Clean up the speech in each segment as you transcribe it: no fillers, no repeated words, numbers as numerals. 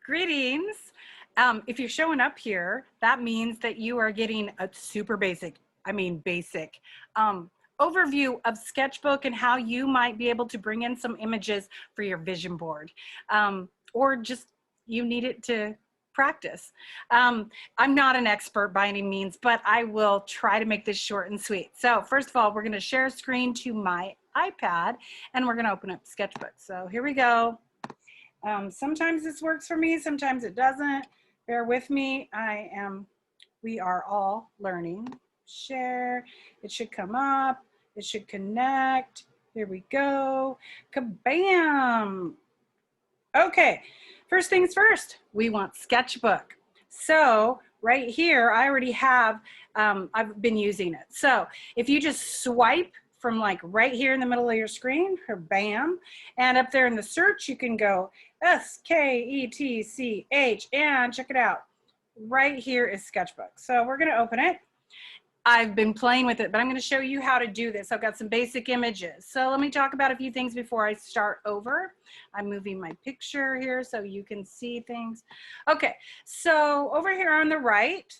Greetings. If you're showing up here, that means that you are getting a super basic, basic overview of Sketchbook and how you might be able to bring in some images for your vision board. Or just you need it to practice. I'm not an expert by any means, but I will try to make this short and sweet. So first of all, we're going to share a screen to my iPad and we're going to open up Sketchbook. So here we go. Sometimes this works for me, sometimes it doesn't. Bear with me. We are all learning. Share, it should come up, it should connect. Here we go. Kabam! Okay, first things first, we want Sketchbook. So right here, I already have, I've been using it. So if you just swipe from like right here in the middle of your screen, or bam, and up there in the search, you can go SKETCH and check it out. Right here is Sketchbook. So we're gonna open it. I've been playing with it, but I'm going to show you how to do this. I've got some basic images. So let me talk about a few things before I start over. I'm moving my picture here so you can see things. Okay, so over here on the right,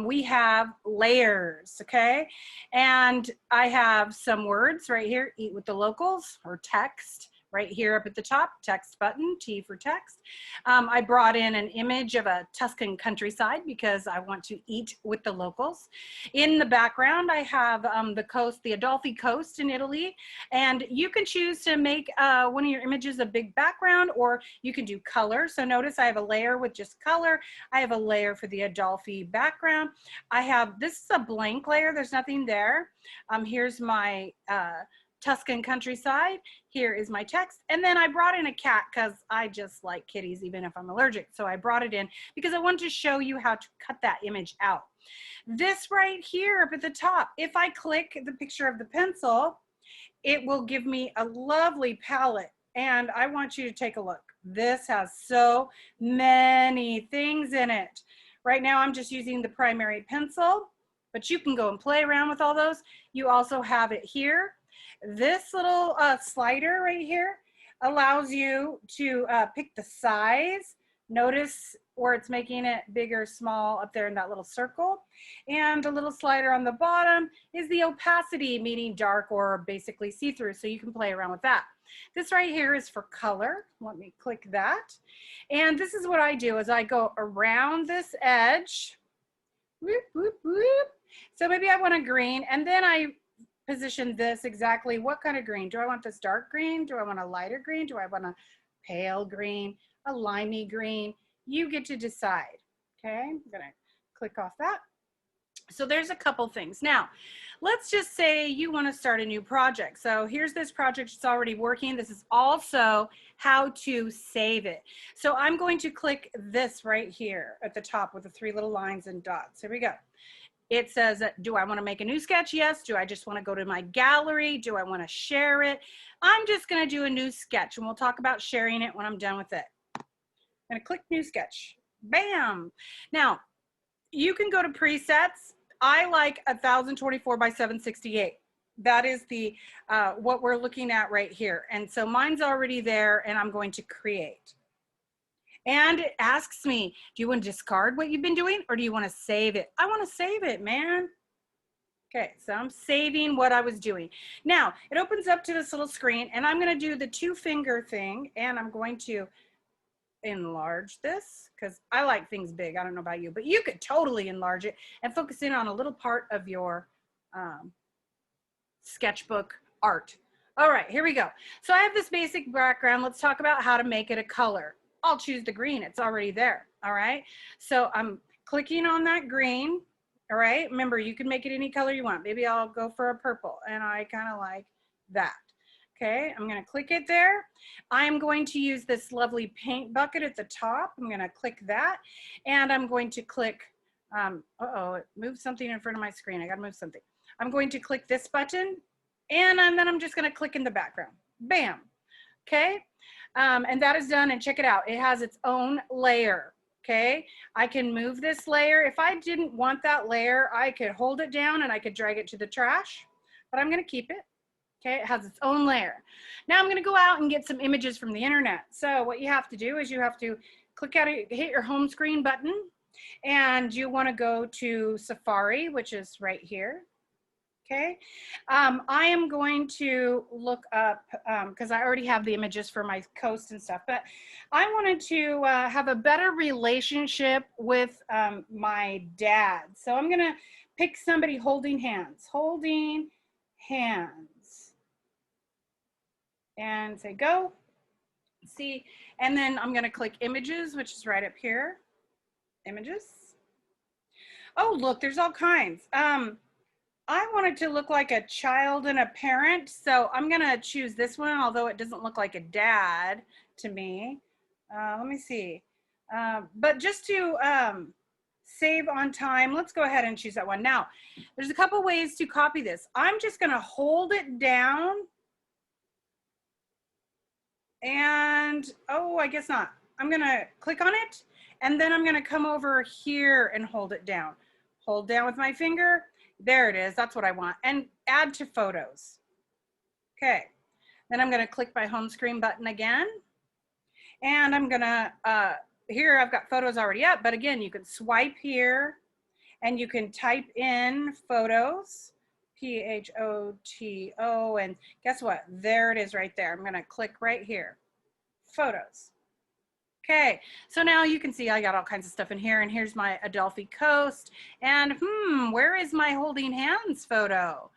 we have layers, okay? And I have some words right here, eat with the locals, or text. Right here up at the top, text button, T for text. I brought in an image of a Tuscan countryside because I want to eat with the locals. In the background, I have the coast, the Amalfi Coast in Italy, and you can choose to make one of your images a big background, or you can do color. So notice I have a layer with just color. I have a layer for the Amalfi background. This is a blank layer, there's nothing there. Here's my Tuscan countryside. Here is my text. And then I brought in a cat because I just like kitties even if I'm allergic. So I brought it in because I wanted to show you how to cut that image out. This right here up at the top, if I click the picture of the pencil, it will give me a lovely palette. And I want you to take a look. This has so many things in it. Right now I'm just using the primary pencil, but you can go and play around with all those. You also have it here. This little slider right here allows you to pick the size. Notice where it's making it bigger, small up there in that little circle. And a little slider on the bottom is the opacity, meaning dark or basically see-through, so you can play around with that. This right here is for color. Let me click that. And this is what I do is I go around this edge. Whoop, whoop, whoop. So maybe I want a green, and then I position this exactly. What kind of green? Do I want this dark green? Do I want a lighter green? Do I want a pale green, a limey green? You get to decide. Okay, I'm gonna click off that. So there's a couple things. Now, let's just say you want to start a new project. So here's this project, it's already working. This is also how to save it. So I'm going to click this right here at the top with the three little lines and dots. Here we go. It says, do I want to make a new sketch? Yes. Do I just want to go to my gallery? Do I want to share it? I'm just going to do a new sketch and we'll talk about sharing it when I'm done with it. I'm going to click new sketch. Bam. Now, you can go to presets. I like 1024 by 768. That is the what we're looking at right here. And so mine's already there and I'm going to create. And it asks me, do you want to discard what you've been doing or do you want to save it? I want to save it, man. Okay, so I'm saving what I was doing. Now, it opens up to this little screen and I'm going to do the two finger thing and I'm going to enlarge this because I like things big. I don't know about you, but you could totally enlarge it and focus in on a little part of your sketchbook art. All right, here we go. So I have this basic background. Let's talk about how to make it a color. I'll choose the green, it's already there, all right? So I'm clicking on that green, all right? Remember, you can make it any color you want. Maybe I'll go for a purple, and I kind of like that. Okay, I'm gonna click it there. I'm going to use this lovely paint bucket at the top. I'm gonna click that, and I'm going to click, uh-oh, it moved something in front of my screen. I gotta move something. I'm going to click this button, and then I'm just gonna click in the background. Bam, okay? And that is done, and check it out. It has its own layer, okay? I can move this layer. If I didn't want that layer, I could hold it down and I could drag it to the trash, but I'm gonna keep it, okay? It has its own layer. Now I'm gonna go out and get some images from the internet. So what you have to do is you have to click out, hit your home screen button, and you want to go to Safari, which is right here. Okay, I am going to look up, because I already have the images for my coast and stuff, but I wanted to have a better relationship with my dad. So I'm gonna pick somebody holding hands, and say go, see, and then I'm gonna click images, which is right up here, images. Oh, look, there's all kinds. I want it to look like a child and a parent, so I'm gonna choose this one, although it doesn't look like a dad to me. Let me see. But just to save on time, let's go ahead and choose that one. Now, there's a couple ways to copy this. I'm just gonna hold it down and, oh, I guess not. I'm gonna click on it, and then I'm gonna come over here and hold it down. Hold down with my finger. There it is, that's what I want. And add to photos. Okay, then I'm gonna click my home screen button again. And I'm gonna, here I've got photos already up, but again, you can swipe here and you can type in photos, P-H-O-T-O, and guess what? There it is right there. I'm gonna click right here, photos. Okay, so now you can see I got all kinds of stuff in here, and here's my Adelphi Coast, and where is my holding hands photo?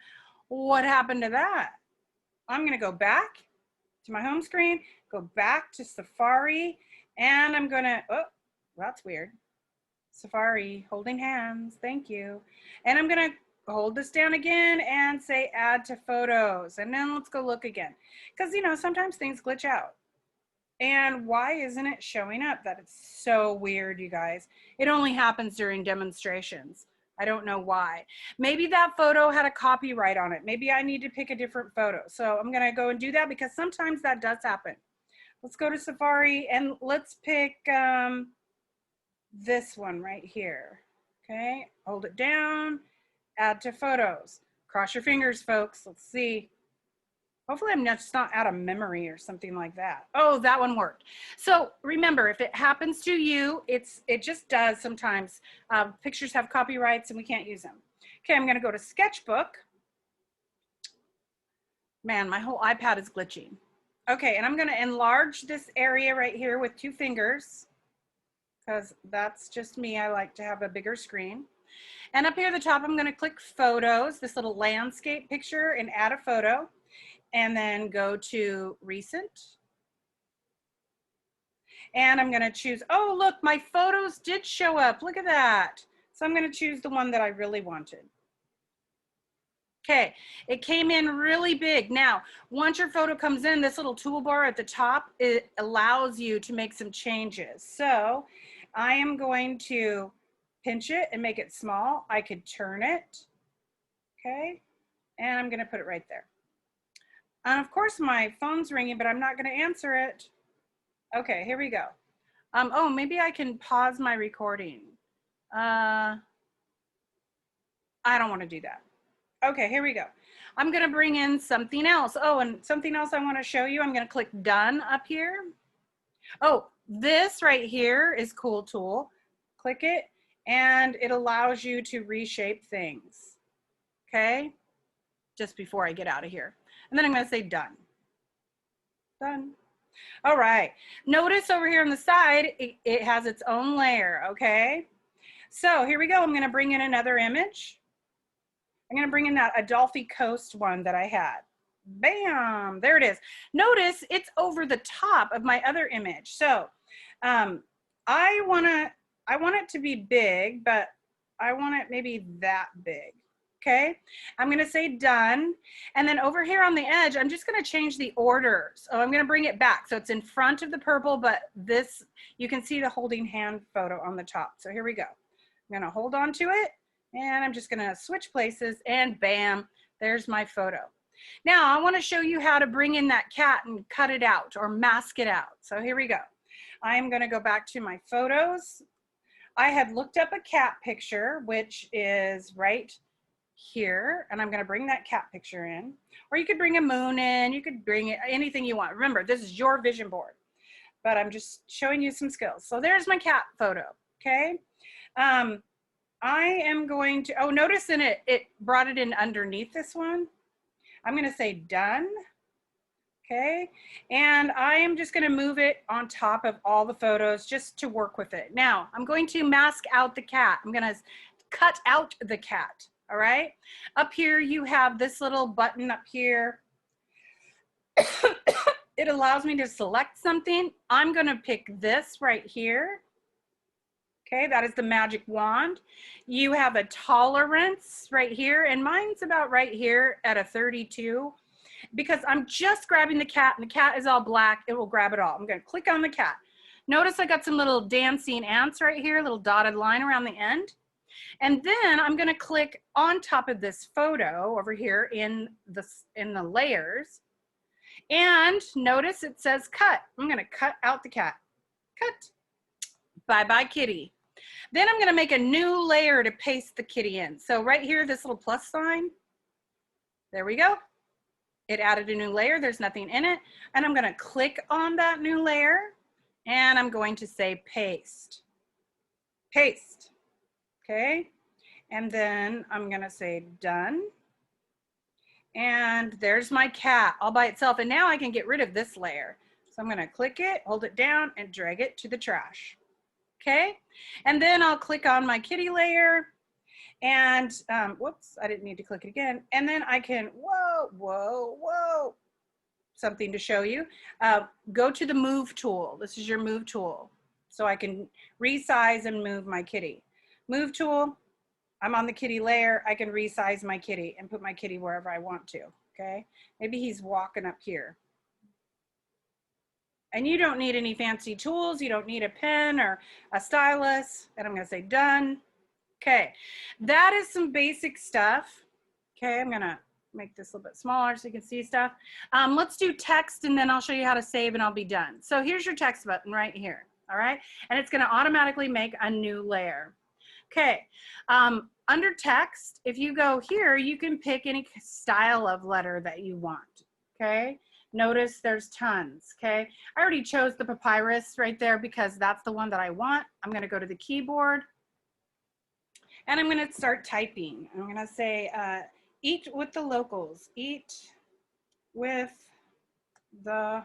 What happened to that? I'm gonna go back to my home screen, go back to Safari, and I'm gonna, oh, that's weird. Safari, holding hands, thank you. And I'm gonna hold this down again and say add to photos, and then let's go look again. Because you know, sometimes things glitch out. And why isn't it showing up? That is so weird, you guys. It only happens during demonstrations. I don't know why. Maybe that photo had a copyright on it. Maybe I need to pick a different photo. So I'm gonna go and do that because sometimes that does happen. Let's go to Safari and let's pick this one right here. Okay, hold it down, add to photos. Cross your fingers, folks. Let's see. Hopefully I'm just not out of memory or something like that. Oh, that one worked. So remember, if it happens to you, it just does sometimes. Pictures have copyrights and we can't use them. Okay, I'm gonna go to Sketchbook. Man, my whole iPad is glitching. Okay, and I'm gonna enlarge this area right here with 2 fingers because that's just me. I like to have a bigger screen. And up here at the top, I'm gonna click photos, this little landscape picture, and add a photo. And then go to recent. And I'm gonna choose, oh, look, my photos did show up. Look at that. So I'm gonna choose the one that I really wanted. Okay, it came in really big. Now, once your photo comes in, this little toolbar at the top, it allows you to make some changes. So I am going to pinch it and make it small. I could turn it, okay? And I'm gonna put it right there. And of course my phone's ringing, but I'm not gonna answer it. Okay, here we go. Oh, maybe I can pause my recording. I don't wanna do that. Okay, here we go. I'm gonna bring in something else. Oh, and something else I wanna show you. I'm gonna click done up here. Oh, this right here is Cool Tool. Click it, and it allows you to reshape things, okay? Just before I get out of here. And then I'm gonna say done. Done. All right, notice over here on the side, it has its own layer, okay? So here we go, I'm gonna bring in another image. I'm gonna bring in that Adelphi Coast one that I had. Bam, there it is. Notice it's over the top of my other image. So I want it to be big, but I want it maybe that big. Okay, I'm gonna say done. And then over here on the edge, I'm just gonna change the order. So I'm gonna bring it back. So it's in front of the purple, but this, you can see the holding hand photo on the top. So here we go. I'm gonna hold on to it and I'm just gonna switch places and bam, there's my photo. Now I wanna show you how to bring in that cat and cut it out or mask it out. So here we go. I'm gonna go back to my photos. I had looked up a cat picture, which is right here, and I'm going to bring that cat picture in, or you could bring a moon in, you could bring anything you want. Remember, this is your vision board. but I'm just showing you some skills. So there's my cat photo, okay? I am going to, oh, notice in it, it brought it in underneath this one. I'm gonna say done, okay? And I am just gonna move it on top of all the photos just to work with it. Now, I'm going to mask out the cat. I'm gonna cut out the cat, all right? Up here, you have this little button up here. It allows me to select something. I'm gonna pick this right here. Okay, that is the magic wand. You have a tolerance right here, and mine's about right here at a 32, because I'm just grabbing the cat, and the cat is all black. It will grab it all. I'm gonna click on the cat. Notice I got some little dancing ants right here, little dotted line around the end. And then I'm gonna click on top of this photo over here in the layers. And notice it says cut. I'm gonna cut out the cat. Cut. Bye-bye kitty. Then I'm gonna make a new layer to paste the kitty in. So right here, this little plus sign, there we go. It added a new layer, there's nothing in it. And I'm gonna click on that new layer and I'm going to say paste. Paste, okay? And then I'm gonna say done. And there's my cat all by itself. And now I can get rid of this layer. So I'm gonna click it, hold it down and drag it to the trash. Okay, and then I'll click on my kitty layer and whoops, I didn't need to click it again. And then I can, whoa, something to show you. Go to the move tool. This is your move tool. So I can resize and move my kitty. Move tool, I'm on the kitty layer. I can resize my kitty and put my kitty wherever I want to, okay? Maybe he's walking up here. And you don't need any fancy tools. You don't need a pen or a stylus. And I'm gonna say done. Okay, that is some basic stuff. Okay, I'm gonna make this a little bit smaller so you can see stuff. Let's do text and then I'll show you how to save and I'll be done. So here's your text button right here, all right? And it's gonna automatically make a new layer. Okay, under text, if you go here, you can pick any style of letter that you want, okay? Notice there's tons, okay? I already chose the papyrus right there because that's the one that I want. I'm gonna go to the keyboard and I'm gonna start typing. I'm gonna say, eat with the locals, eat with the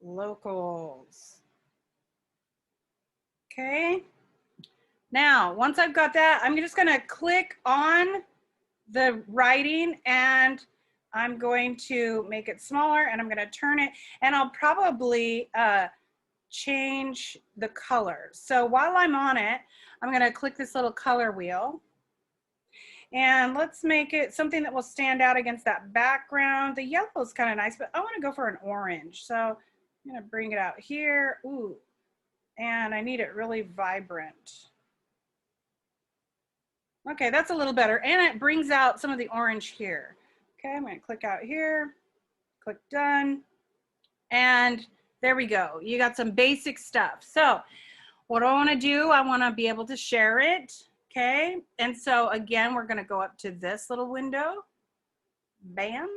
locals. Okay, now once I've got that, I'm just gonna click on the writing and I'm going to make it smaller and I'm going to turn it and I'll probably change the color. So while I'm on it, I'm going to click this little color wheel and let's make it something that will stand out against that background. The yellow is kind of nice, but I want to go for an orange. So I'm going to bring it out here. Ooh, and I need it really vibrant. Okay, that's a little better. And it brings out some of the orange here. Okay, I'm gonna click out here, click done, and there we go. You got some basic stuff. So what I wanna do, I wanna be able to share it, okay? And so again, we're gonna go up to this little window, bam.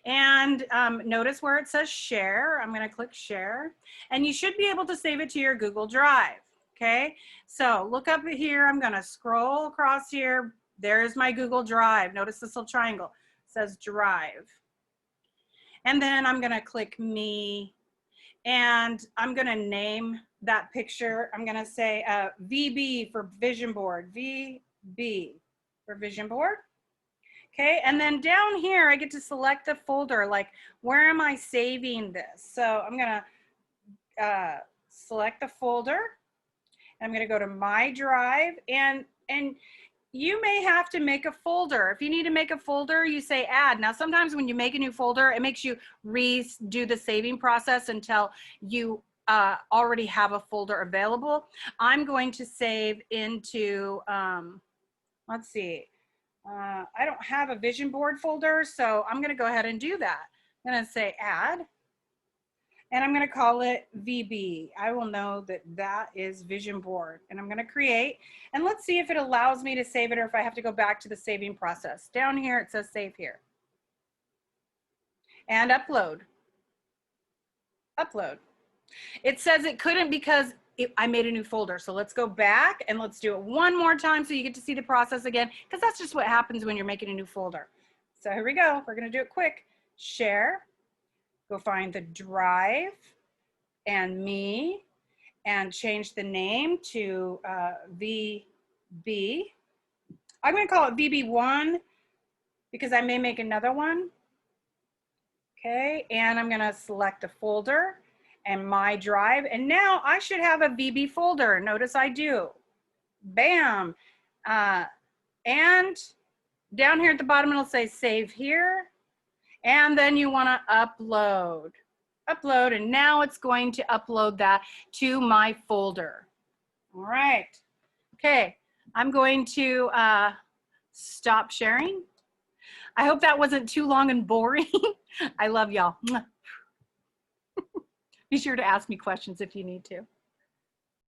And notice where it says share, I'm gonna click share, and you should be able to save it to your Google Drive, okay? So look up here, I'm gonna scroll across here, there's my Google Drive. Notice this little triangle. Says drive. And then I'm gonna click me and I'm gonna name that picture. I'm gonna say VB for vision board, VB for vision board. Okay, and then down here I get to select the folder, like where am I saving this? So I'm gonna select the folder. I'm gonna go to my drive and you may have to make a folder. If you need to make a folder, you say add. Now, sometimes when you make a new folder, it makes you redo the saving process until you already have a folder available. I'm going to save into, let's see, I don't have a vision board folder, so I'm gonna go ahead and do that. I'm gonna say add. And I'm gonna call it VB. I will know that that is vision board and I'm gonna create, and let's see if it allows me to save it or if I have to go back to the saving process. Down here, it says save here. And upload, upload. It says it couldn't because I made a new folder. So let's go back and let's do it one more time so you get to see the process again, because that's just what happens when you're making a new folder. So here we go. We're going to do it quick. Share, go find the drive and me, and change the name to VB. I'm going to call it VB1 because I may make another one. Okay, and I'm going to select a folder and my drive, and now I should have a VB folder. Notice I do. Bam. And down here at the bottom it'll say save here, and then you want to upload, and now it's going to upload that to my folder. All right. Okay, I'm going to stop sharing. I hope that wasn't too long and boring. I love y'all. Be sure to ask me questions if you need to.